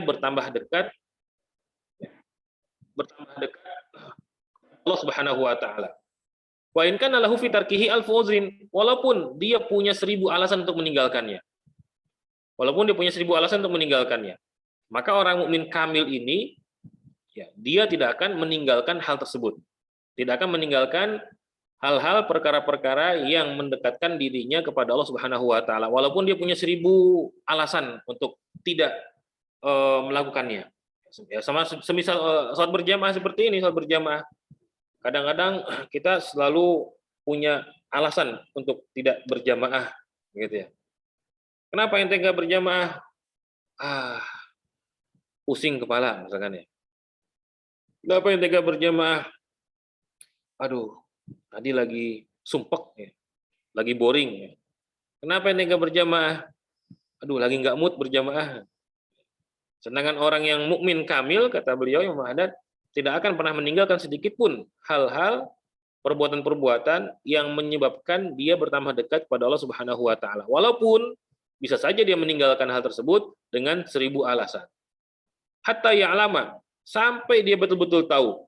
bertambah dekat Allah Subhanahu wa taala. Wa in kana lahu fi tarkihi alfu uzrin, walaupun dia punya 1000 alasan untuk meninggalkannya. Walaupun dia punya 1000 alasan untuk meninggalkannya. Maka orang mukmin kamil ini ya, dia tidak akan meninggalkan hal tersebut. Tidak akan meninggalkan hal-hal perkara-perkara yang mendekatkan dirinya kepada Allah Subhanahu wa taala walaupun dia punya 1000 alasan untuk tidak melakukannya. Ya, sama semisal salat berjamaah seperti ini, salat berjamaah. Kadang-kadang kita selalu punya alasan untuk tidak berjamaah gitu ya. Kenapa ente enggak berjamaah? Pusing kepala misalkan ya. Kenapa ente enggak berjamaah? Aduh, tadi lagi sumpek ya. Lagi boring ya. Kenapa ente enggak berjamaah? Aduh, lagi enggak mood berjamaah. Sedangkan orang yang mukmin kamil, kata beliau Imam Haddad, tidak akan pernah meninggalkan sedikit pun hal-hal perbuatan-perbuatan yang menyebabkan dia bertambah dekat kepada Allah Subhanahu wa taala. Walaupun bisa saja dia meninggalkan hal tersebut dengan 1000 alasan. Hatta ya'lama, sampai dia betul-betul tahu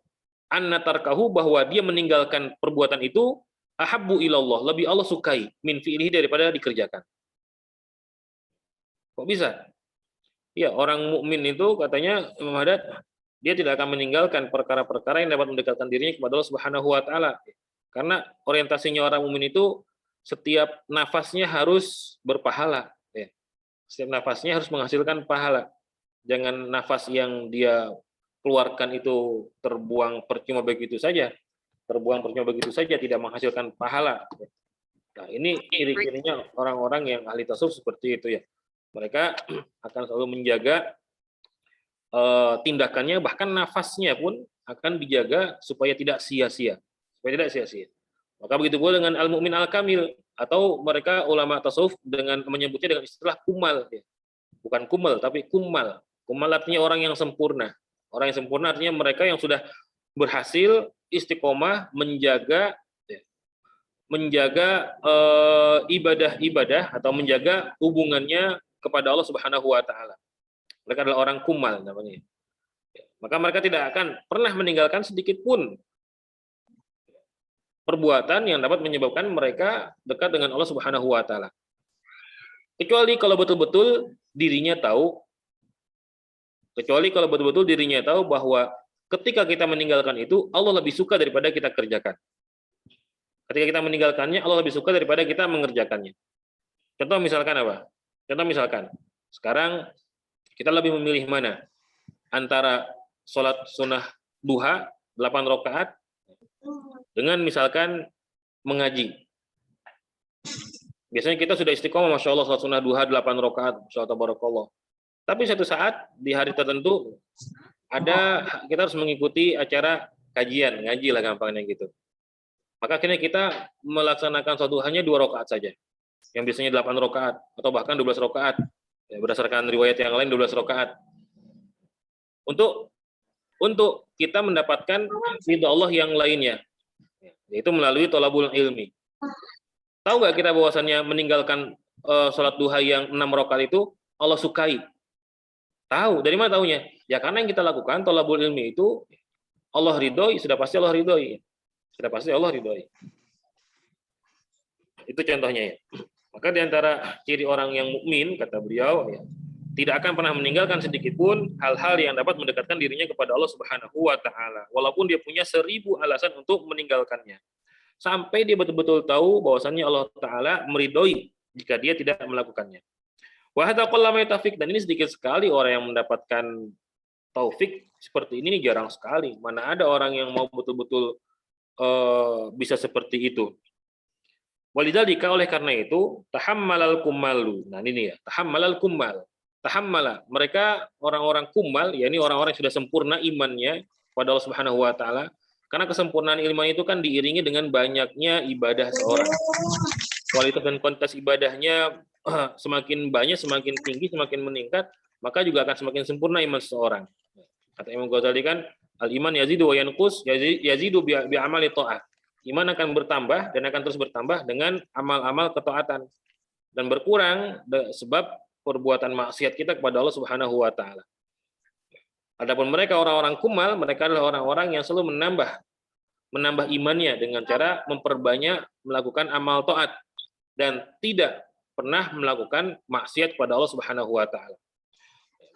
anna tarkahu, bahwa dia meninggalkan perbuatan itu ahabbu ilallah, lebih Allah sukai min fi'lihi, daripada dikerjakan. Kok bisa? Ya, orang mukmin itu katanya Imam Haddad, dia tidak akan meninggalkan perkara-perkara yang dapat mendekatkan dirinya kepada Allah Subhanahu wa taala. Karena orientasinya orang mukmin itu setiap nafasnya harus berpahala, ya. Setiap nafasnya harus menghasilkan pahala. Jangan nafas yang dia keluarkan itu terbuang percuma begitu saja. Terbuang percuma begitu saja, tidak menghasilkan pahala. Nah, ini ciri-cirinya orang-orang yang ahli tasawuf seperti itu ya. Mereka akan selalu menjaga tindakannya, bahkan nafasnya pun akan dijaga supaya tidak sia-sia. Supaya tidak sia-sia. Maka begitu pula dengan al-mu'min al-kamil, atau mereka ulama tasawuf dengan menyebutnya dengan istilah kumal. Ya. Bukan kumal, tapi kumal. Kumal artinya orang yang sempurna. Orang yang sempurna artinya mereka yang sudah berhasil istiqomah menjaga ibadah-ibadah atau menjaga hubungannya kepada Allah Subhanahu wa taala. Mereka adalah orang kumal namanya. Maka mereka tidak akan pernah meninggalkan sedikit pun perbuatan yang dapat menyebabkan mereka dekat dengan Allah Subhanahu wa taala. Kecuali kalau betul-betul dirinya tahu bahwa ketika kita meninggalkan itu Allah lebih suka daripada kita kerjakan. Ketika kita meninggalkannya, Allah lebih suka daripada kita mengerjakannya. Contoh misalkan apa? Contoh misalkan, sekarang kita lebih memilih mana? Antara sholat sunnah duha 8 rakaat dengan misalkan mengaji. Biasanya kita sudah istiqomah, Masya Allah, sholat sunnah duha 8 rakaat, Masya Allah, tabarakallah. Tapi satu saat di hari tertentu kita harus mengikuti acara kajian, ngaji lah gampangnya gitu. Maka akhirnya kita melaksanakan sholat duhanya 2 rakaat saja. Yang biasanya 8 rakaat atau bahkan 12 rakaat. Ya, berdasarkan riwayat yang lain 12 rakaat. Untuk kita mendapatkan ridha Allah yang lainnya, yaitu melalui thalabul ilmi. Tahu nggak kita bahwasannya meninggalkan sholat duha yang 6 rakaat itu Allah sukai? Tahu. Dari mana tahunya? Ya karena yang kita lakukan thalabul ilmi itu Allah ridhoi, sudah pasti Allah ridhoi. Sudah pasti Allah ridhoi. Itu contohnya ya. Maka di antara ciri orang yang mukmin, kata beliau, ya, tidak akan pernah meninggalkan sedikit pun hal-hal yang dapat mendekatkan dirinya kepada Allah Subhanahu wa taala, walaupun dia punya 1000 alasan untuk meninggalkannya. Sampai dia betul-betul tahu bahwasannya Allah taala meridhoi jika dia tidak melakukannya. Wa hadza qallama taufik, dan ini sedikit sekali orang yang mendapatkan taufik seperti ini, jarang sekali. Mana ada orang yang mau betul-betul bisa seperti itu. Walidzalika, oleh karena itu, tahammalal kumalu. Nah ini ya, tahammalal kumal. Tahammala, mereka orang-orang kumal, yakni orang-orang yang sudah sempurna imannya pada Allah Subhanahu wa taala. Karena kesempurnaan iman itu kan diiringi dengan banyaknya ibadah seorang. Kualitas dan kuantitas ibadahnya semakin banyak, semakin tinggi, semakin meningkat, maka juga akan semakin sempurna iman seseorang. Kata Imam Ghazali kan, al-iman yazidu wa yanqus, yazidu bi amali ta'ah. Iman akan bertambah dan akan terus bertambah dengan amal-amal ketaatan, dan berkurang sebab perbuatan maksiat kita kepada Allah Subhanahu wa taala. Adapun mereka orang-orang kumal, mereka adalah orang-orang yang selalu menambah imannya dengan cara memperbanyak melakukan amal taat dan tidak pernah melakukan maksiat kepada Allah Subhanahu wa taala.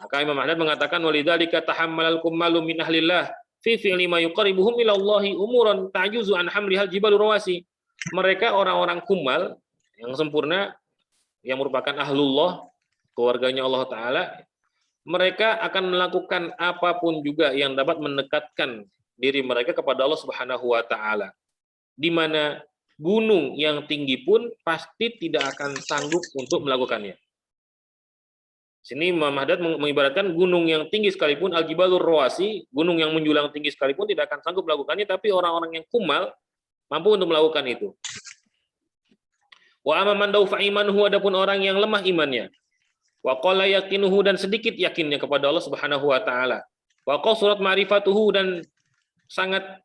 Maka Imam Ahmad mengatakan walidzalika tahammalal kummalu min ahlillah fi fi'li ma yuqarribuhum ila Allahi umuran ta'juzu an hamlihal jibalu rawasi. Mereka orang-orang kumal yang sempurna yang merupakan ahlullah, keluarganya Allah taala, mereka akan melakukan apapun juga yang dapat mendekatkan diri mereka kepada Allah Subhanahu wa taala. Di mana gunung yang tinggi pun pasti tidak akan sanggup untuk melakukannya. Sini Imam Haddad mengibaratkan gunung yang tinggi sekalipun, al-jibalur rawasi, gunung yang menjulang tinggi sekalipun tidak akan sanggup melakukannya, tapi orang-orang yang kumal mampu untuk melakukan itu. Wa amman daufa imanuhu, adapun orang yang lemah imannya. Wa qala yaqinuhu, dan sedikit yakinnya kepada Allah Subhanahu wa taala. Wa qasurat ma'rifatuhu, dan sangat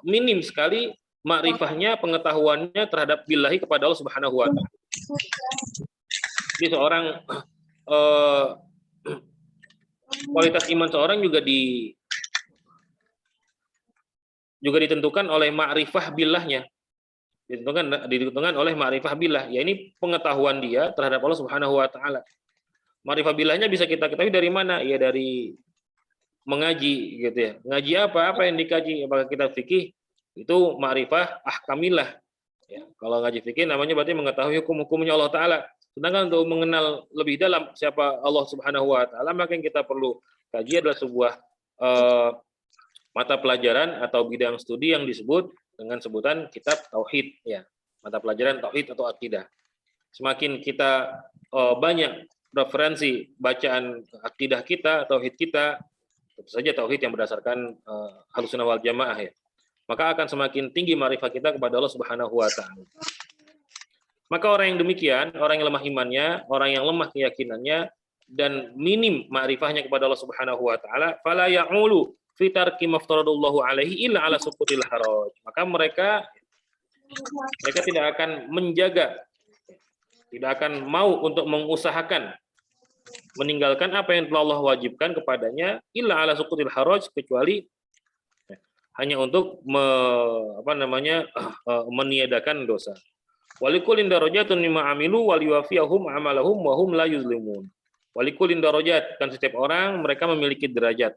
minim sekali makrifahnya, pengetahuannya terhadap billahi kepada Allah Subhanahu wa taala. Jadi seorang kualitas iman seorang juga ditentukan oleh ma'rifah billahnya. Ditentukan oleh ma'rifah billah. Ya, ini pengetahuan dia terhadap Allah Subhanahu wa taala. Ma'rifah billahnya bisa kita ketahui dari mana? Ya dari mengaji gitu ya. Ngaji apa? Apa yang dikaji? Apakah kita fikih? Itu ma'rifah ahkamillah. Ya, kalau ngaji fikih namanya berarti mengetahui hukum-hukumnya Allah taala. Sedangkan untuk mengenal lebih dalam siapa Allah Subhanahu wa taala, maka yang kita perlu kaji adalah sebuah mata pelajaran atau bidang studi yang disebut dengan sebutan kitab tauhid, ya. Mata pelajaran tauhid atau akidah. Semakin kita banyak referensi bacaan akidah kita, tauhid kita, tentu saja tauhid yang berdasarkan Ahlussunnah wal Jamaah, ya. Maka akan semakin tinggi ma'rifah kita kepada Allah Subhanahu wa taala. Maka orang yang demikian, orang yang lemah imannya, orang yang lemah keyakinannya, dan minim ma'rifahnya kepada Allah Subhanahu wa taala, fala ya'ulu fi tarki maftaradallahu alaihi illa ala suqutil haraj. Maka mereka tidak akan menjaga, tidak akan mau untuk mengusahakan meninggalkan apa yang telah Allah wajibkan kepadanya illa ala suqutil haraj, kecuali hanya untuk meniadakan dosa. Walikulin darajatun mimma amilu waliwafiyahum amalahum wa hum la yuzlimun. Walikulin darajat, kan setiap orang mereka memiliki derajat.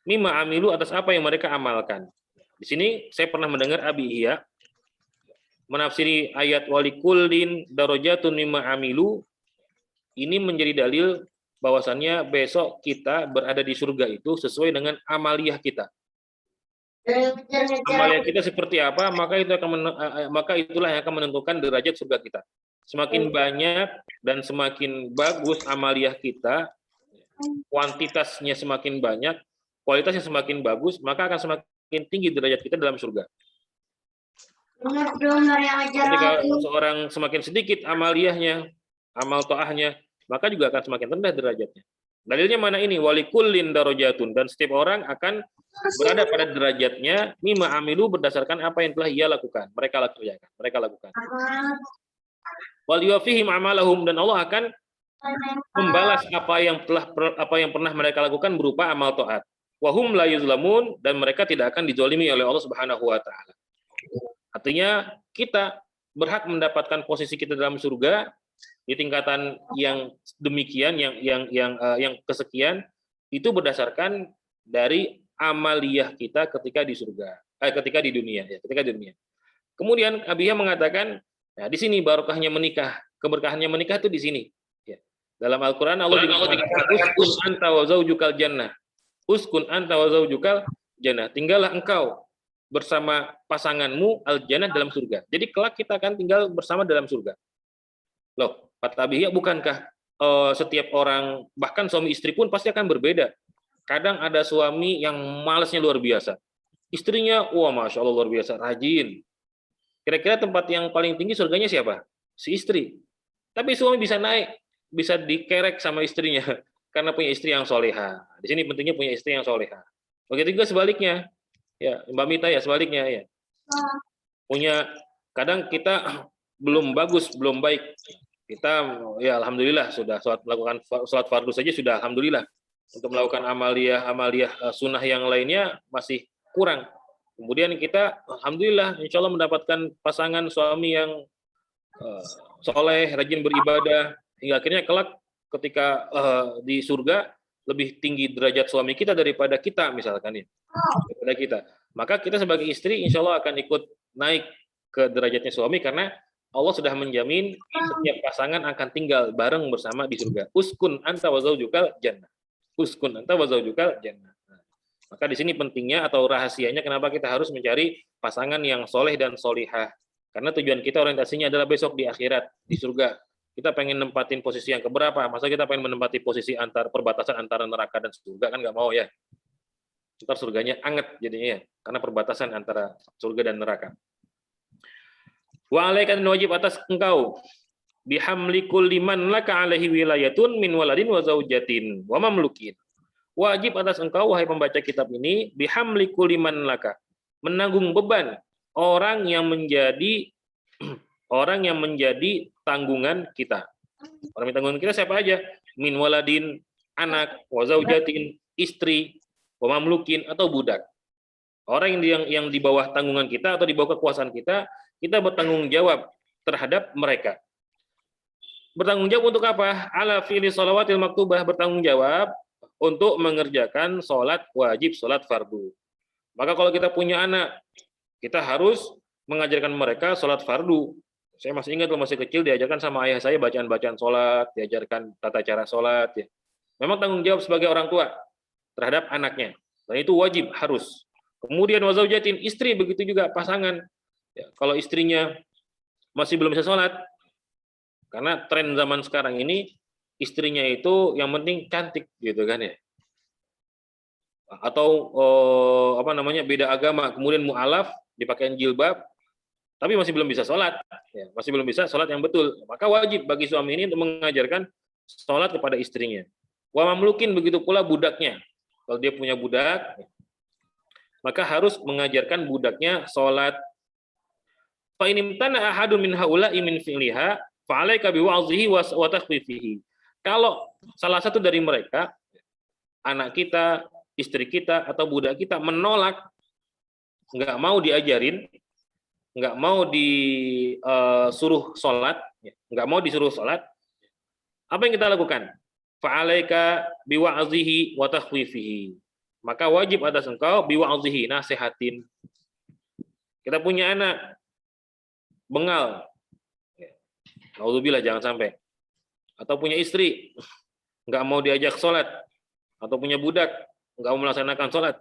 Mimma amilu, atas apa yang mereka amalkan. Di sini saya pernah mendengar Abi Ihya menafsiri ayat walikulin darajatun mimma amilu ini menjadi dalil bahwasannya besok kita berada di surga itu sesuai dengan amaliyah kita. Amalia kita seperti apa, maka itulah yang akan menentukan derajat surga kita. Semakin banyak dan semakin bagus amaliah kita, kuantitasnya semakin banyak, kualitasnya semakin bagus, maka akan semakin tinggi derajat kita dalam surga. Ketika seorang semakin sedikit amaliyahnya, amal ta'ahnya, maka juga akan semakin rendah derajatnya. Dalilnya mana ini? Walikullin darajatun, dan setiap orang akan berada pada derajatnya mimma amilu, berdasarkan apa yang telah ia lakukan. Mereka lakukan. Wal yuwafihim amalahum, dan Allah akan membalas apa yang pernah mereka lakukan berupa amal taat. Wa hum la yuzlamun, dan mereka tidak akan dizalimi oleh Allah Subhanahu wa taala. Artinya kita berhak mendapatkan posisi kita dalam surga di tingkatan yang demikian, yang kesekian, itu berdasarkan dari amaliyah kita ketika di surga, ketika di dunia. Kemudian Abiyah mengatakan, nah, di sini barokahnya menikah, keberkahannya menikah itu di sini. Ya. Dalam Al-Quran Allah mengatakan, uskun anta wa zaujukal jannah. Uskun anta wa zaujukal jannah. Tinggallah engkau bersama pasanganmu al-jannah, dalam surga. Jadi kelak kita akan tinggal bersama dalam surga. Loh, kata Abiyah, bukankah setiap orang, bahkan suami istri pun pasti akan berbeda. Kadang ada suami yang malasnya luar biasa. Istrinya, wah Masya Allah luar biasa, rajin. Kira-kira tempat yang paling tinggi surganya siapa? Si istri. Tapi suami bisa naik, bisa dikerek sama istrinya, karena punya istri yang soleha. Di sini pentingnya punya istri yang soleha. Begitu juga sebaliknya. Ya, Mbak Mita ya, sebaliknya ya. Kadang kita belum bagus, belum baik. Kita ya alhamdulillah sudah melakukan sholat fardu saja sudah alhamdulillah. untuk melakukan amaliyah sunnah yang lainnya masih kurang. Kemudian kita alhamdulillah insya Allah mendapatkan pasangan suami yang soleh, rajin beribadah, hingga akhirnya kelak ketika di surga lebih tinggi derajat suami kita daripada kita misalkan ya, daripada kita. Maka kita sebagai istri insya Allah akan ikut naik ke derajatnya suami karena Allah sudah menjamin setiap pasangan akan tinggal bareng bersama di surga. Uskun anta wa zaujukal jannah. Uskun anta wa zaujukal jannah. Maka di sini pentingnya atau rahasianya kenapa kita harus mencari pasangan yang soleh dan solihah. Karena tujuan kita orientasinya adalah besok di akhirat, di surga. Kita pengen nempatin posisi yang keberapa? Masa kita pengen menempati posisi perbatasan antara neraka dan surga, kan nggak mau ya. Ntar surganya anget jadinya ya, karena perbatasan antara surga dan neraka. Wa alaika dan wajib atas engkau bihamli kulli man laka alaihi wilayatun min waladin wa zaujatin wa mamlukin. Wajib atas engkau wahai pembaca kitab ini bihamli kulli man laka, menanggung beban orang yang menjadi tanggungan kita. Orang yang tanggungan kita siapa aja? Min waladin, anak, wa zaujatin, istri, wa mamlukin atau budak. Orang yang di bawah tanggungan kita atau di bawah kekuasaan kita bertanggung jawab terhadap mereka. Bertanggung jawab untuk apa? Ala fi'li shalawatil maktubah, bertanggung jawab untuk mengerjakan sholat wajib, sholat fardu. Maka kalau kita punya anak, kita harus mengajarkan mereka sholat fardu. Saya masih ingat kalau masih kecil diajarkan sama ayah saya bacaan-bacaan sholat, diajarkan tata cara sholat. Ya. Memang tanggung jawab sebagai orang tua terhadap anaknya. Dan itu wajib, harus. Kemudian wa zaujatin, istri begitu juga, pasangan. Ya, kalau istrinya masih belum bisa sholat, karena tren zaman sekarang ini istrinya itu yang penting cantik gitu kan ya, atau beda agama, kemudian mu'alaf, dipakai jilbab, tapi masih belum bisa sholat, ya, masih belum bisa sholat yang betul. Maka wajib bagi suami ini untuk mengajarkan sholat kepada istrinya. Wa mamlukin, begitu pula budaknya. Kalau dia punya budak, maka harus mengajarkan budaknya sholat. Fa in imtana ahadun min haula'i min fi'liha fa 'alaika biwa'dhihi wa takhfifihi. Kalau salah satu dari mereka, anak kita, istri kita atau budak kita menolak, nggak mau diajarin, nggak mau disuruh sholat, nggak mau disuruh sholat, apa yang kita lakukan? Fa 'alaika biwa'dhihi wa takhfifihi. Maka wajib atas engkau biwa'dhihi, nasihatin. Kita punya anak bengal, naudzubillah, jangan sampai. Atau punya istri nggak mau diajak sholat, atau punya budak nggak mau melaksanakan sholat,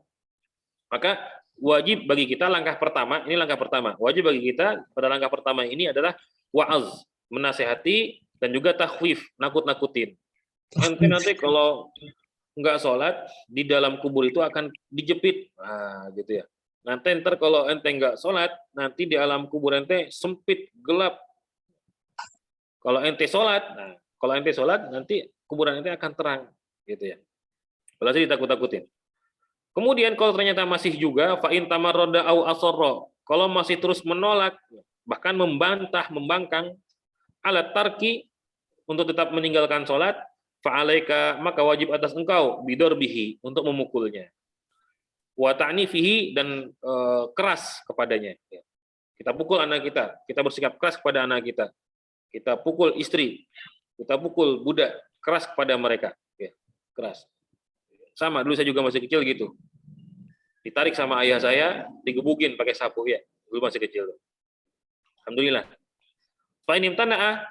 maka wajib bagi kita langkah pertama, ini langkah pertama, wajib bagi kita pada langkah pertama ini adalah wa'az, menasehati, dan juga takhwif, nakut-nakutin. Nanti kalau nggak sholat, di dalam kubur itu akan dijepit, nah gitu ya. Nanti ntar kalau ente nggak sholat, nanti di alam kubur ente sempit, gelap. Kalau ente sholat, nanti kuburan ente akan terang, gitu ya. Berarti ditakut-takutin. Kemudian kalau ternyata masih juga, fa'in tamarroda au asorro, kalau masih terus menolak, bahkan membantah, membangkang, alat tarki, untuk tetap meninggalkan sholat, fa'alaika, maka wajib atas engkau, bidorbihi, untuk memukulnya. Wa ta'nifihi, dan keras kepadanya. Kita pukul anak kita bersikap keras kepada anak kita pukul istri, kita pukul budak, keras kepada mereka, ya, keras. Sama, dulu saya juga masih kecil gitu, ditarik sama ayah saya, digebukin pakai sapu ya, dulu masih kecil. Alhamdulillah. Fa in imtana'a,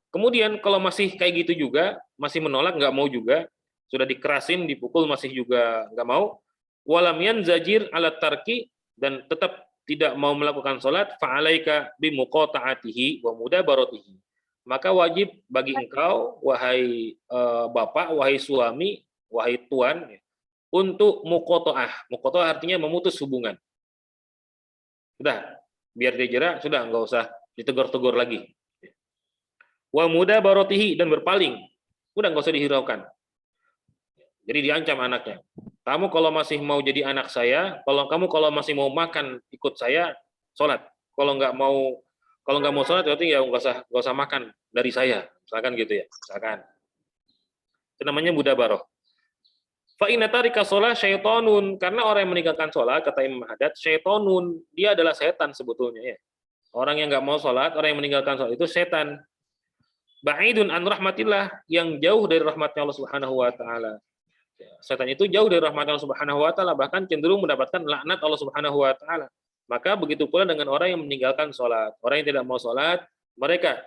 kemudian kalau masih kayak gitu juga, masih menolak, nggak mau juga, sudah dikerasin, dipukul, masih juga nggak mau, walam yanzajir ala tarki, dan tetap tidak mau melakukan sholat, fa'alaika bimuqata'atihi wa mudabaratihi. Maka wajib bagi engkau, wahai bapak, wahai suami, wahai tuan, untuk muqata'ah. Muqata'ah artinya memutus hubungan. Sudah, biar dia jerak, sudah, nggak usah ditegur-tegur lagi. Wa mudabaratihi, dan berpaling. Udah, nggak usah dihiraukan. Jadi diancam anaknya. Kamu kalau masih mau jadi anak saya, kalau masih mau makan ikut saya, sholat. Kalau nggak mau sholat, berarti ya nggak usah makan dari saya. Misalkan gitu ya. Misalkan. Itu namanya mudabaroh. Fa inna tarika shalah syaitonun, karena orang yang meninggalkan sholat, kata Imam Haddad, syaitonun, dia adalah setan sebetulnya ya. Orang yang nggak mau sholat, orang yang meninggalkan sholat itu setan. Ba'idun an rahmatillah, yang jauh dari rahmatnya Allah Subhanahu wa taala. Setan itu jauh dari rahmat Allah Subhanahu wa taala, bahkan cenderung mendapatkan laknat Allah Subhanahu wa taala. Maka begitu pula dengan orang yang meninggalkan sholat. Orang yang tidak mau sholat, mereka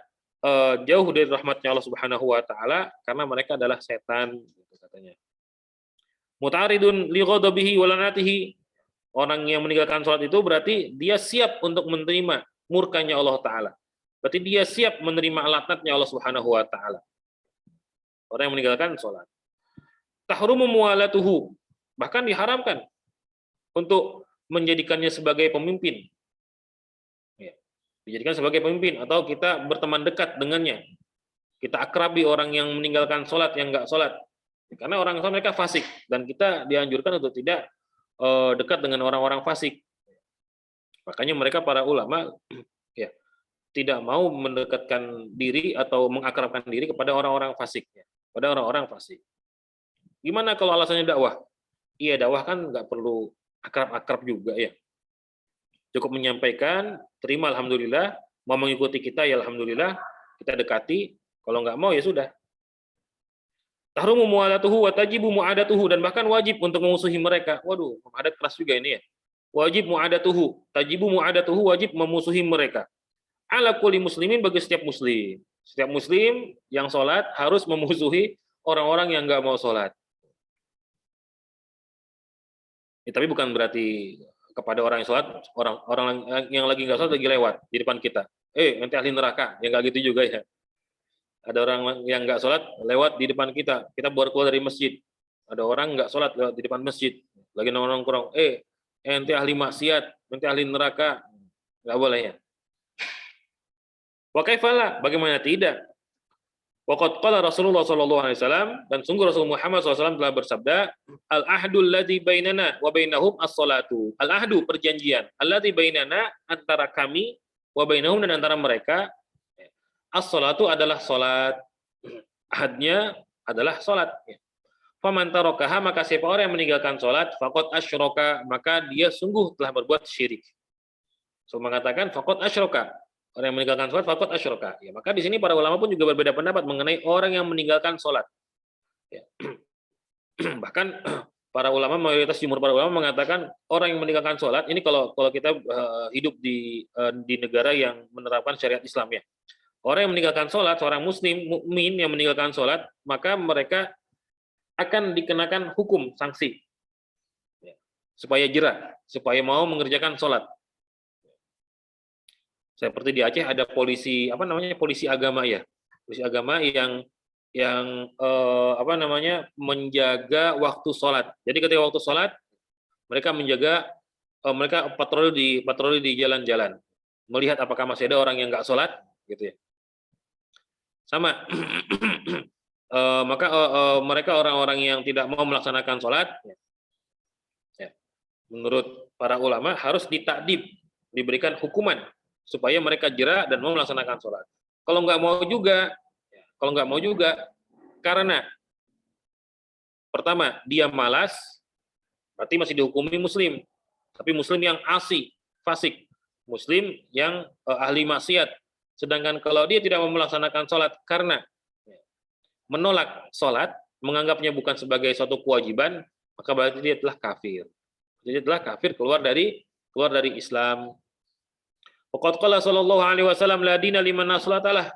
jauh dari rahmatnya Allah Subhanahu wa taala karena mereka adalah setan, gitu katanya. Muta'aridun li ghadabihi wa lanatihi. Orang yang meninggalkan sholat itu berarti dia siap untuk menerima murkanya Allah taala. Berarti dia siap menerima laknatnya Allah Subhanahu wa taala. Orang yang meninggalkan sholat. Tahrumu muwalatuhu, bahkan diharamkan untuk menjadikannya sebagai pemimpin. Ya, dijadikan sebagai pemimpin atau kita berteman dekat dengannya. Kita akrabi orang yang meninggalkan sholat, yang enggak sholat. Karena orang mereka fasik dan kita dianjurkan untuk tidak dekat dengan orang-orang fasik. Makanya mereka para ulama ya tidak mau mendekatkan diri atau mengakrabkan diri kepada orang-orang fasik, ya, pada orang-orang fasik. Gimana kalau alasannya dakwah? Iya, dakwah kan nggak perlu akrab-akrab juga ya. Cukup menyampaikan, terima alhamdulillah, mau mengikuti kita ya alhamdulillah, kita dekati, kalau nggak mau ya sudah. Tahrumu mu'alatuhu wa tajibu mu'adatuhu, dan bahkan wajib untuk memusuhi mereka. Waduh, adat keras juga ini ya. Wajib mu'adatuhu, tajibu mu'adatuhu, wajib memusuhi mereka. Ala kulli muslimin, bagi setiap muslim. Setiap muslim yang sholat harus memusuhi orang-orang yang nggak mau sholat. Ya, tapi bukan berarti kepada orang yang sholat, orang yang lagi nggak sholat lagi lewat di depan kita. Nanti ahli neraka, ya nggak gitu juga ya. Ada orang yang nggak sholat lewat di depan kita baru keluar dari masjid. Ada orang nggak sholat lewat di depan masjid, lagi nongkrong, nanti ahli maksiat, nanti ahli neraka, nggak boleh ya. Wa kaifala, bagaimana tidak? Waqad qala Rasulullah sallallahu alaihi wasallam, dan sungguh Rasul Muhammad SAW telah bersabda, al-ahdul ladzi bainana wa bainahum as-salatu. Al-ahdu, perjanjian, alladzi bainana, antara kami, wa bainahum, dan antara mereka, as-salatu adalah salat. Ahadnya adalah salat. Faman tarakaha, maka siapa orang yang meninggalkan salat, faqad asyraka, maka dia sungguh telah berbuat syirik. So mengatakan faqad asyraka, orang yang meninggalkan salat faqad asyraka. Ya, maka di sini para ulama pun juga berbeda pendapat mengenai orang yang meninggalkan salat. Ya. Bahkan para ulama, mayoritas jumhur para ulama mengatakan orang yang meninggalkan salat ini, kalau kita hidup di negara yang menerapkan syariat Islam ya. Orang yang meninggalkan sholat, seorang muslim, mukmin yang meninggalkan sholat, maka mereka akan dikenakan hukum, sanksi. Supaya jera, supaya mau mengerjakan sholat. Seperti di Aceh ada polisi, polisi agama ya. Polisi agama yang menjaga waktu sholat. Jadi ketika waktu sholat, mereka menjaga, mereka patroli di jalan-jalan. Melihat apakah masih ada orang yang nggak sholat, gitu ya. Sama, maka mereka orang-orang yang tidak mau melaksanakan sholat, ya, menurut para ulama harus ditakdib, diberikan hukuman supaya mereka jera dan mau melaksanakan sholat. Kalau nggak mau juga, karena pertama dia malas, berarti masih dihukumi muslim, tapi muslim yang asi, fasik, muslim yang ahli maksiat. Sedangkan kalau dia tidak mau melaksanakan sholat karena menolak sholat, menganggapnya bukan sebagai suatu kewajiban, maka berarti dia telah kafir. Dia telah kafir, keluar dari Islam. Waqad qala sallallahu alaihi wasallam la dina liman la sholatalah.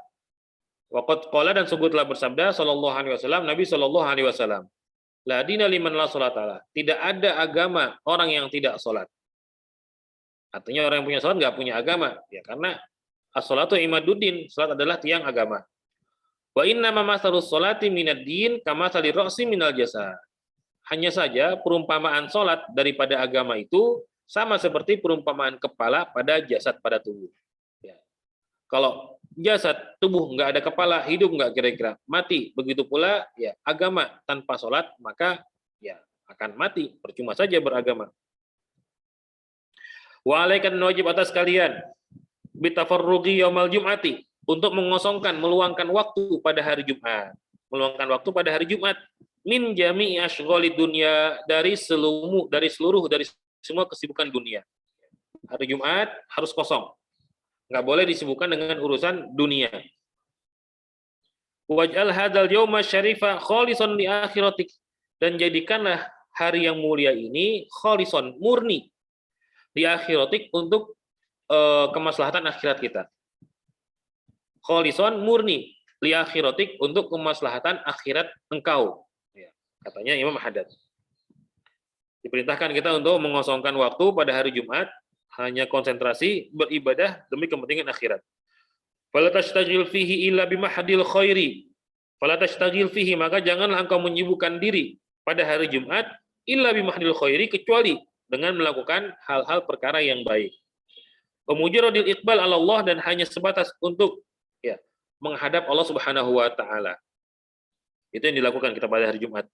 Waqad qala, dan sungguh telah bersabda sallallahu alaihi wasallam, Nabi sallallahu alaihi wasallam, la dina liman la sholatalah. Tidak ada agama orang yang tidak sholat. Artinya orang yang punya sholat nggak punya agama, ya, karena as-sholatu imaduddin, salat adalah tiang agama. Wa inna ma masalus sholati minad din kama salir ra'si minal jasad. Hanya saja perumpamaan salat daripada agama itu sama seperti perumpamaan kepala pada jasad, pada tubuh. Ya. Kalau jasad, tubuh nggak ada kepala, hidup nggak kira-kira, mati. Begitu pula ya agama tanpa salat, maka ya akan mati, percuma saja beragama. Wa alaikan, wajib atas kalian, bitafarruqi yaumal jum'ati, untuk mengosongkan, meluangkan waktu pada hari Jumat. Meluangkan waktu pada hari Jumat. min jami'i asyghali dunya, dari semua kesibukan dunia. Hari Jumat harus kosong. Nggak boleh disibukkan dengan urusan dunia. Waj'al hadzal yauma syarifa khalisan li akhiratik, dan jadikanlah hari yang mulia ini khalison, murni, di akhiratik, untuk kemaslahatan akhirat kita. Khalison, murni, li akhiratik, untuk kemaslahatan akhirat engkau. Ya, katanya Imam Haddad. Diperintahkan kita untuk mengosongkan waktu pada hari Jumat, hanya konsentrasi beribadah demi kepentingan akhirat. Fala tashtagil fihi illa bimahdil khairi. Fala tashtagil fihi, maka janganlah engkau menyibukkan diri pada hari Jumat illa bimahdil khairi, kecuali dengan melakukan hal-hal perkara yang baik. Mujarradil iqbal ala Allah, dan hanya sebatas untuk menghadap Allah Subhanahu wa taala. Itu yang dilakukan kita pada hari Jumat.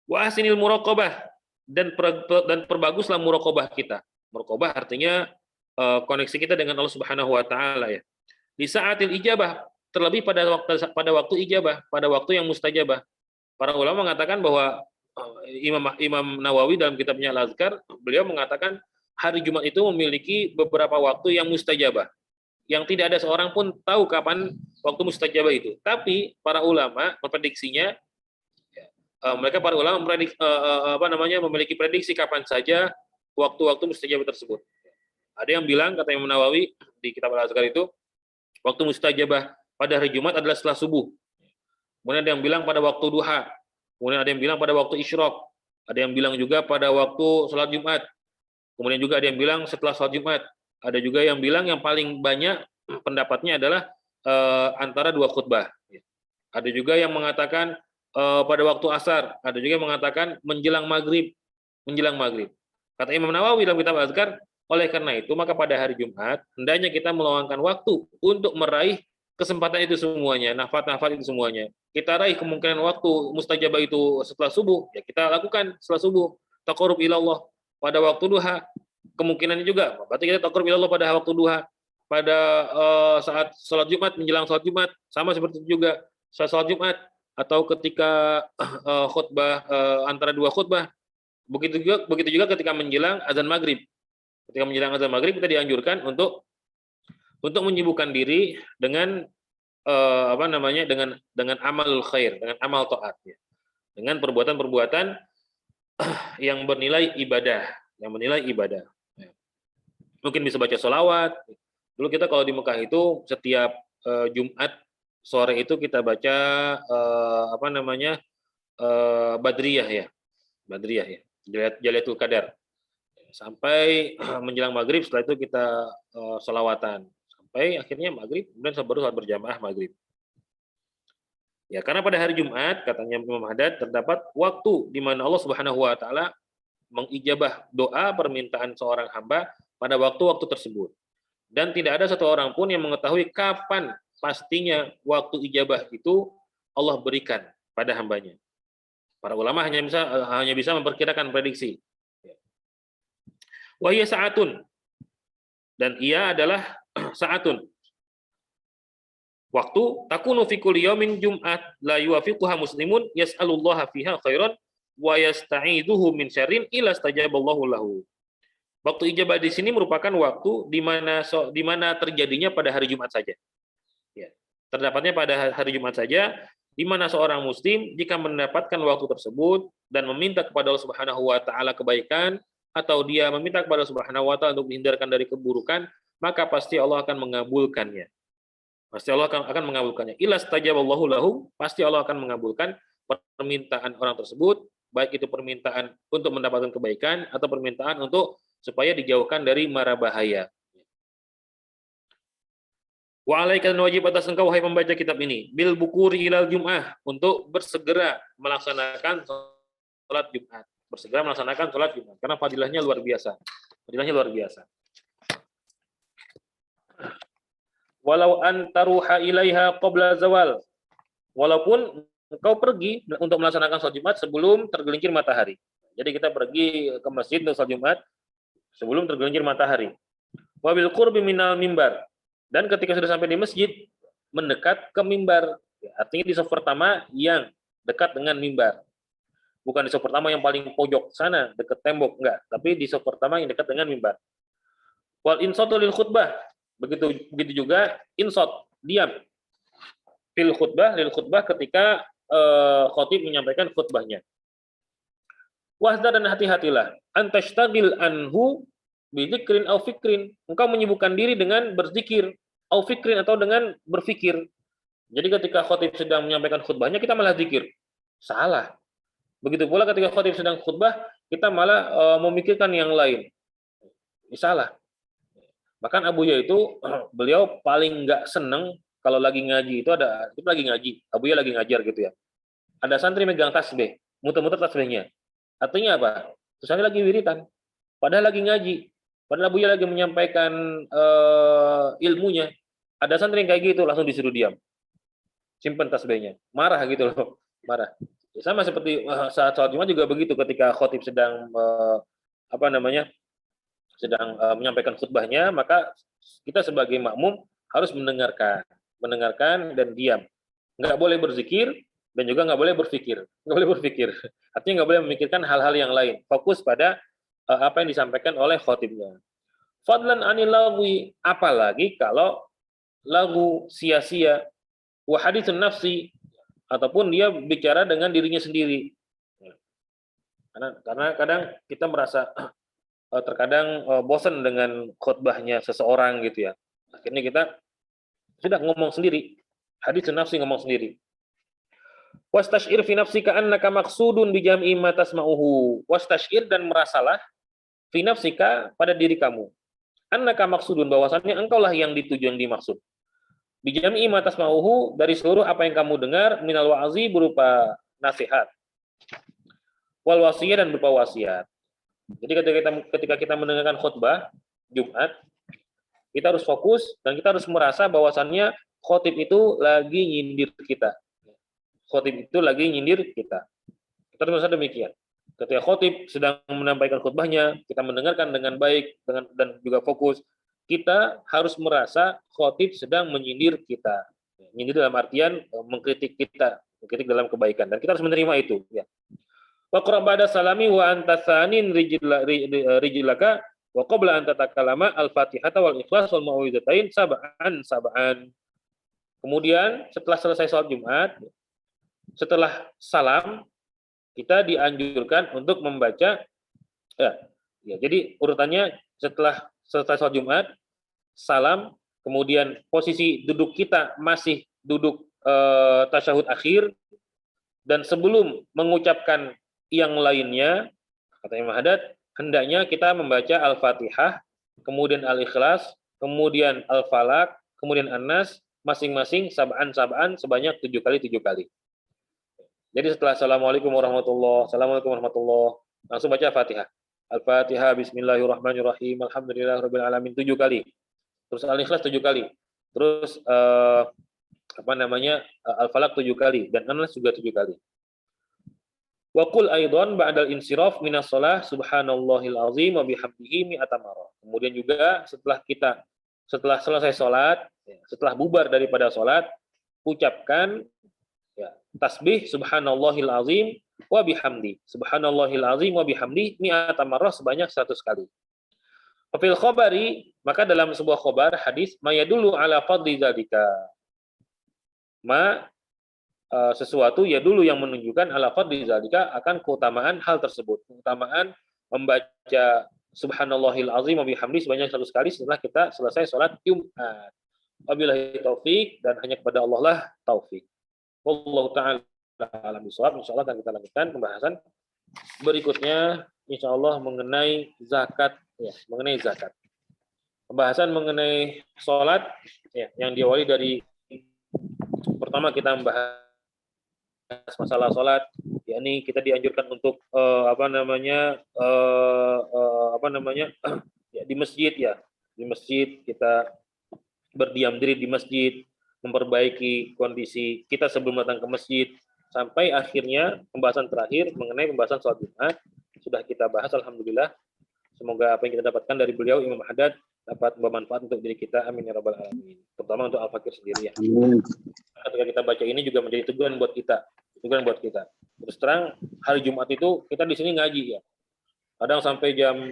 Wa ahsinil muraqabah, dan perbaguslah muraqabah kita. Muraqabah artinya koneksi kita dengan Allah Subhanahu wa taala, ya. Di saatil ijabah, terlebih pada waktu ijabah, pada waktu yang mustajabah. Para ulama mengatakan bahwa Imam Nawawi dalam kitabnya Al-Azkar, beliau mengatakan hari Jumat itu memiliki beberapa waktu yang mustajabah, yang tidak ada seorang pun tahu kapan waktu mustajabah itu. Tapi para ulama memprediksinya, para ulama memiliki prediksi kapan saja waktu-waktu mustajabah tersebut. Ada yang bilang, kata Imam Nawawi di kitab Al-Azkar itu, waktu mustajabah pada hari Jumat adalah setelah subuh. Kemudian ada yang bilang pada waktu duha. Kemudian ada yang bilang pada waktu isyraq. Ada yang bilang juga pada waktu sholat Jumat. Kemudian juga ada yang bilang setelah sholat Jumat. Ada juga yang bilang yang paling banyak pendapatnya adalah antara dua khutbah. Ada juga yang mengatakan pada waktu asar. Ada juga yang mengatakan menjelang maghrib. Menjelang maghrib. Kata Imam Nawawi dalam kitab Azkar, oleh karena itu maka pada hari Jumat hendaknya kita meluangkan waktu untuk meraih kesempatan itu semuanya, nafat-nafat itu semuanya. Kita raih kemungkinan waktu mustajabah itu setelah subuh, ya kita lakukan setelah subuh. Taqarrub ilallah pada waktu duha, kemungkinannya juga. Berarti kita taqarrub ilallah pada waktu duha. Pada saat sholat Jumat, menjelang sholat Jumat, sama seperti itu juga saat sholat Jumat, atau ketika khutbah antara dua khutbah. Begitu juga ketika menjelang azan maghrib. Ketika menjelang azan maghrib kita dianjurkan untuk menyibukkan diri dengan dengan amalul khair, dengan amal taat, ya. Dengan perbuatan-perbuatan yang bernilai ibadah, Ya. Mungkin bisa baca sholawat. Dulu kita kalau di Mekah itu setiap Jumat sore itu kita baca Badriyah, ya. Badriyah, ya. Jaliatul Qadar. Sampai menjelang maghrib, setelah itu kita sholawatan. Sampai akhirnya maghrib, kemudian baru salat berjamaah maghrib. Ya, karena pada hari Jumat, katanya Imam Haddad, terdapat waktu di mana Allah Subhanahu wa taala mengijabah doa permintaan seorang hamba pada waktu-waktu tersebut. Dan tidak ada satu orang pun yang mengetahui kapan pastinya waktu ijabah itu Allah berikan pada hambanya. Para ulama hanya bisa memperkirakan, prediksi. Wa hiya sa'atun, dan ia adalah sa'atun, waktu takunu fi kulli yaumin jum'at la yuwafiquha muslimun yas'alullaha fiha khairan wa yasta'iduhu min syarrin illa stajaballahu lahu. Waktu ijabah di sini merupakan waktu di mana terjadinya pada hari Jumat saja. Ya, terdapatnya pada hari Jumat saja, di mana seorang muslim jika mendapatkan waktu tersebut dan meminta kepada Allah Subhanahu wa taala kebaikan, atau dia meminta kepada Allah Subhanahu wa taala untuk dihindarkan dari keburukan, maka pasti Allah akan mengabulkannya. Pasti Allah akan mengabulkannya. Illa stajaballahu lahu, pasti Allah akan mengabulkan permintaan orang tersebut, baik itu permintaan untuk mendapatkan kebaikan atau permintaan untuk supaya dijauhkan dari mara bahaya. Wa alaika, dan wajib atas engkau wahai pembaca kitab ini, bil bukuri ilal jum'ah, untuk bersegera melaksanakan salat Jumat. Bersegera melaksanakan sholat Jumat, karena fadilahnya luar biasa. Walau antaruha ilaiha qabla zawal, walaupun engkau pergi untuk melaksanakan sholat Jumat sebelum tergelincir matahari. Jadi kita pergi ke masjid untuk sholat Jumat sebelum tergelincir matahari. Wabil qurbi minal mimbar, dan ketika sudah sampai di masjid mendekat ke mimbar. Artinya di saf pertama yang dekat dengan mimbar. Bukan di saf pertama yang paling pojok sana, dekat tembok, enggak. Tapi di saf pertama yang dekat dengan mimbar. Wal insatu lil khutbah. Begitu juga insot, diam. Fil khutbah, lil khutbah ketika khatib menyampaikan khutbahnya. Wahdar dan hati-hatilah. Antashtagil anhu bidzikrin au fikrin. Engkau menyibukkan diri dengan berzikir, au fikrin atau dengan berfikir. Jadi ketika khatib sedang menyampaikan khutbahnya, kita malah zikir. Salah. Begitu pula ketika khatib sedang khutbah, kita malah memikirkan yang lain. Ini salah. Bahkan Abuya itu, beliau paling nggak seneng kalau lagi ngaji itu lagi ngaji, Abuya lagi ngajar gitu ya. Ada santri megang tasbih, muter-muter tasbihnya. Artinya apa? Terus lagi wiritan. Padahal lagi ngaji. Padahal Abuya lagi menyampaikan ilmunya. Ada santri yang kayak gitu, langsung disuruh diam. Simpen tasbihnya. Marah gitu loh. Marah. Ya, sama seperti saat sholat Jumat juga begitu, ketika khatib sedang sedang menyampaikan khutbahnya, maka kita sebagai makmum harus mendengarkan dan diam. Nggak boleh berzikir dan juga nggak boleh berpikir. Artinya nggak boleh memikirkan hal-hal yang lain. Fokus pada apa yang disampaikan oleh khatibnya. Fadlan anil lagwi, apalagi kalau lagu sia-sia, wa haditsun nafsi, ataupun dia bicara dengan dirinya sendiri. Karena kadang kita merasa terkadang bosan dengan khutbahnya seseorang gitu ya. Akhirnya kita sudah ngomong sendiri. Haditsun nafsi, ngomong sendiri. Wastash'ir fi nafsika annaka maqsudun bi jam'i ma tasma'uhu. Wastash'ir, dan merasalah fi nafsika, pada diri kamu. Annaka maqsudun, bahwasannya engkaulah yang dituju, yang dimaksud. Bi jam'i ma tasma'uhu, dari seluruh apa yang kamu dengar, minal wa'zi, berupa nasihat. Wal wasiyah, dan berupa wasiat. Jadi ketika kita mendengarkan khutbah Jumat, kita harus fokus dan kita harus merasa bahwasannya khatib itu lagi nyindir kita. Khatib itu lagi nyindir kita. Kita harus merasa demikian. Ketika khatib sedang menyampaikan khutbahnya, kita mendengarkan dengan baik dan juga fokus. Kita harus merasa khatib sedang menyindir kita. Nyindir dalam artian mengkritik kita, mengkritik dalam kebaikan, dan kita harus menerima itu. Ya. Wa qra ba'da salami wa anta tsanin rijlaka wa qabla an tatakalama al-Fatihata wal Ikhlas wal Mau'izatain sab'an. Kemudian setelah selesai sholat Jumat, setelah salam, kita dianjurkan untuk membaca jadi urutannya setelah selesai sholat Jumat, salam, kemudian posisi duduk kita masih duduk tasyahud akhir, dan sebelum mengucapkan yang lainnya, kata Imam Haddad, hendaknya kita membaca Al-Fatihah, kemudian Al-Ikhlas, kemudian Al-Falaq, kemudian An-Nas, masing-masing sab'an sebanyak 7 kali. Jadi setelah Assalamualaikum warahmatullahi wabarakatuh, langsung baca Fatihah. Al-Fatihah, Bismillahirrahmanirrahim, Alhamdulillahirabbil alamin 7 kali. Terus Al-Ikhlas 7 kali. Terus Al-Falaq 7 kali, dan An-Nas juga 7 kali. Wa qul aidan ba'dal insiraf minas shalah subhanallahil azim wa bihamdihi mi'ata marrah. Kemudian juga setelah selesai salat, setelah bubar daripada salat, ucapkan tasbih subhanallahil azim wa bihamdi. Subhanallahil azim wa bihamdi mi'ata marrah, sebanyak 100 kali. Fil khabari, maka dalam sebuah khabar hadis, mayadulu ala fadli dzalika. Sesuatu ya dulu yang menunjukkan ala fadli zalika, akan keutamaan hal tersebut, keutamaan membaca subhanallahil azim wa bihamdi sebanyak 100 kali setelah kita selesai sholat Jumat. Wabillahi taufik, dan hanya kepada Allah lah taufik. Wallahu ta'ala alam bisawab. Insyaallah akan kita lanjutkan pembahasan berikutnya, insyaallah mengenai zakat, mengenai zakat. Pembahasan mengenai sholat yang diawali dari pertama kita membahas masalah sholat, yakni kita dianjurkan untuk di masjid kita berdiam diri di masjid, memperbaiki kondisi kita sebelum datang ke masjid, sampai akhirnya pembahasan terakhir mengenai pembahasan sholat Jumat sudah kita bahas. Alhamdulillah, semoga apa yang kita dapatkan dari beliau Imam Haddad dapat bermanfaat untuk diri kita, amin ya rabbal alamin, terutama untuk Al-Fakir sendiri ya. Ketika kita baca ini juga menjadi teguran buat kita juga buat kita. Terus terang hari Jumat itu kita di sini ngaji ya. Kadang sampai jam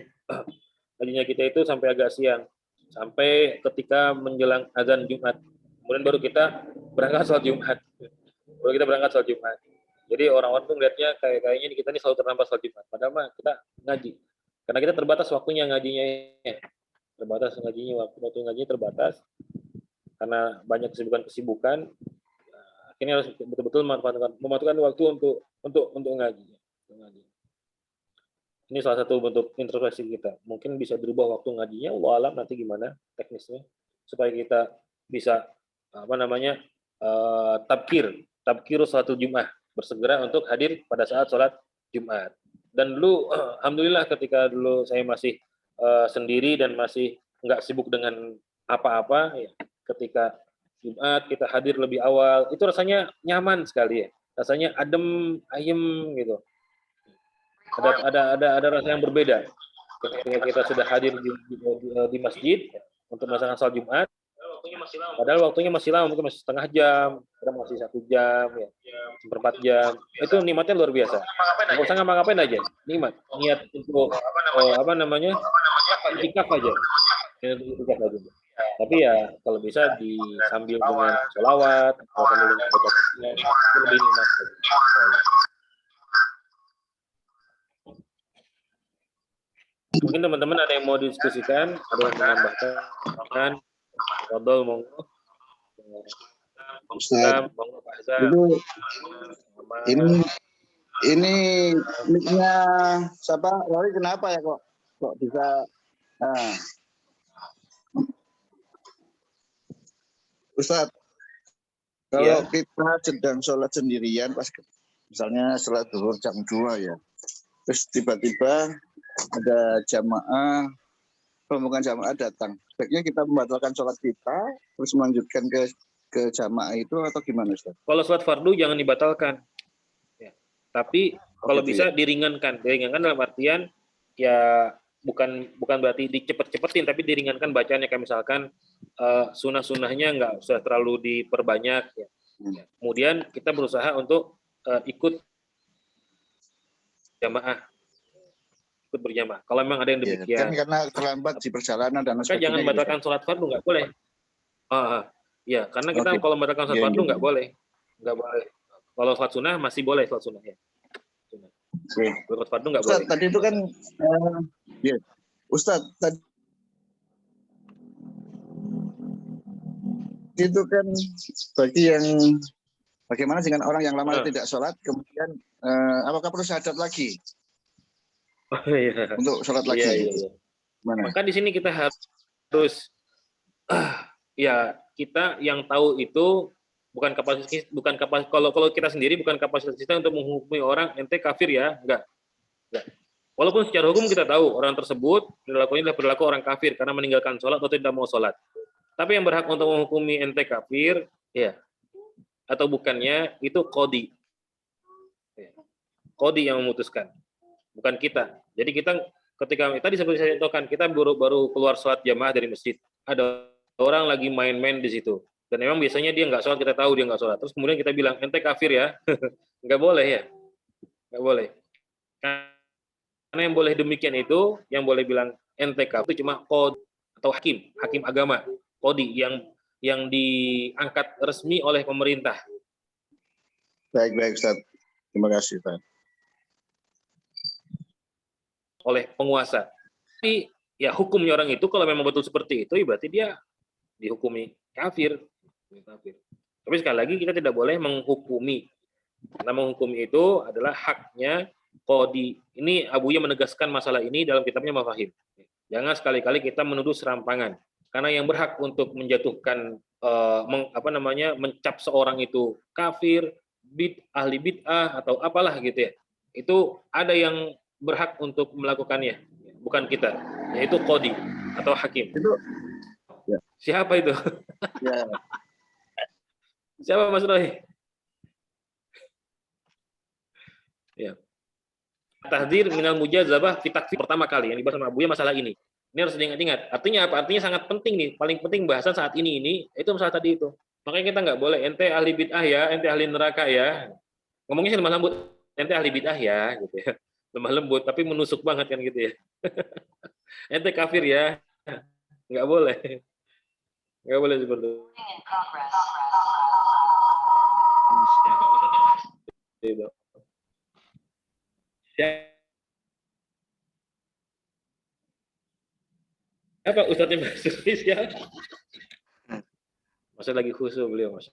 ngajinya kita itu sampai agak siang, sampai ketika menjelang azan Jumat. Kemudian baru kita berangkat sholat Jumat. Baru kita berangkat sholat Jumat. Jadi orang-orang tuh ngeliatnya kayaknya kita ini selalu terlambat sholat Jumat. Padahal mah kita ngaji. Karena kita terbatas waktunya ngajinya. Terbatas ngajinya, waktu ngajinya terbatas. Karena banyak kesibukan-kesibukan. Akhirnya harus betul-betul memanfaatkan waktu untuk ngaji. Ini salah satu bentuk introspeksi kita. Mungkin bisa berubah waktu ngajinya, Allah alam nanti gimana teknisnya supaya kita bisa tabkir satu Jumat, bersegera untuk hadir pada saat sholat Jumat. Dan dulu alhamdulillah ketika dulu saya masih sendiri dan masih nggak sibuk dengan apa-apa ya, ketika Jumat kita hadir lebih awal, itu rasanya nyaman sekali ya. Rasanya adem, ayem gitu. Ada rasa yang berbeda ketika kita sudah hadir di masjid untuk melaksanakan sholat Jumat. Padahal waktunya masih lama, mungkin masih setengah jam, kadang masih 1 jam, ya, 1/4 jam. Itu nikmatnya luar biasa. Nggak usah ngapa-ngapain aja, nikmat. Niat untuk itikaf aja. Itikaf aja. Tapi ya kalau bisa sambil dengan sholawat atau sambil dengan baca itu lebih nikmat. Mungkin teman-teman ada yang mau diskusikan, ada yang menambahkan, Fadol, monggo. Ustaz, ini mic-nya siapa? Rory kenapa ya kok bisa? Nah. Ustaz, kalau kita sedang sholat sendirian, pas misalnya sholat zuhur jam 2 ya, terus tiba-tiba ada rombongan jamaah datang. Sebaiknya kita membatalkan sholat kita, terus melanjutkan ke jamaah itu atau gimana, Ustaz? Kalau sholat fardu jangan dibatalkan. Ya. Tapi kalau bisa diringankan. Diringankan dalam artian ya bukan berarti dicepet-cepetin, tapi diringankan bacaannya. Kayak misalkan sunah-sunahnya nggak usah terlalu diperbanyak. Ya. Kemudian kita berusaha untuk ikut jamaah. Ikut berjamaah. Kalau memang ada yang demikian. Kan karena terlambat di perjalanan dan maka jangan batalkan sholat fardu, nggak boleh. Ya, karena kita kalau membatalkan sholat fardu nggak boleh. Nggak boleh. Kalau sholat sunnah masih boleh sholat sunnah ya. Sholat fardu nggak boleh. Tadi itu kan, Ustaz, tadi itu kan bagi yang bagaimana dengan orang yang lama tidak sholat, kemudian apakah perlu syahadat lagi? Untuk sholat lagi. Iya. Maka di sini kita harus kita yang tahu itu bukan kapasitas kalau kita sendiri bukan kapasitas kita untuk menghukumi orang ente kafir ya, enggak. Walaupun secara hukum kita tahu orang tersebut perilakunya adalah perilaku orang kafir karena meninggalkan sholat atau tidak mau sholat. Tapi yang berhak untuk menghukumi ente kafir ya atau bukannya itu qadhi. Qadhi yang memutuskan. Bukan kita. Jadi kita ketika tadi seperti saya contohkan, kita baru keluar sholat jamaah dari masjid. Ada orang lagi main-main di situ. Dan memang biasanya dia nggak sholat, kita tahu dia nggak sholat. Terus kemudian kita bilang, ente kafir ya. Nggak boleh ya. Nggak boleh. Karena yang boleh demikian itu, yang boleh bilang ente kafir itu cuma qadhi atau hakim agama. Qadhi yang diangkat resmi oleh pemerintah. Baik Ustaz. Terima kasih Pak. Oleh penguasa. Tapi ya hukumnya orang itu kalau memang betul seperti itu, ya berarti dia dihukumi kafir. Tapi sekali lagi kita tidak boleh menghukumi. Karena menghukumi itu adalah haknya qadhi. Ini Abuya menegaskan masalah ini dalam kitabnya Mafahim. Jangan sekali-kali kita menuduh serampangan. Karena yang berhak untuk menjatuhkan mencap seorang itu kafir, ahli bid'ah atau apalah gitu ya. Itu ada yang berhak untuk melakukannya, bukan kita, yaitu qadhi atau hakim. Itu ya. Siapa itu? Ya. Siapa Mas Roy? Ya. Tahdzir minal mujazabah fi takfir pertama kali yang dibahas sama Abuya masalah ini. Ini harus diingat-ingat. Artinya apa? Artinya sangat penting nih, paling penting bahasan saat ini itu masalah tadi itu. Makanya kita nggak boleh ente ahli bid'ah ya, ente ahli neraka ya. Ngomongnya sih lemah lembut, ente ahli bid'ah ya, gitu ya. Lemah lembut, tapi menusuk banget kan gitu ya. Ente kafir ya, nggak boleh. Nggak boleh seperti itu. Siapa Ustadznya Mas Sufi siapa? Masa lagi khusus beliau, Mas.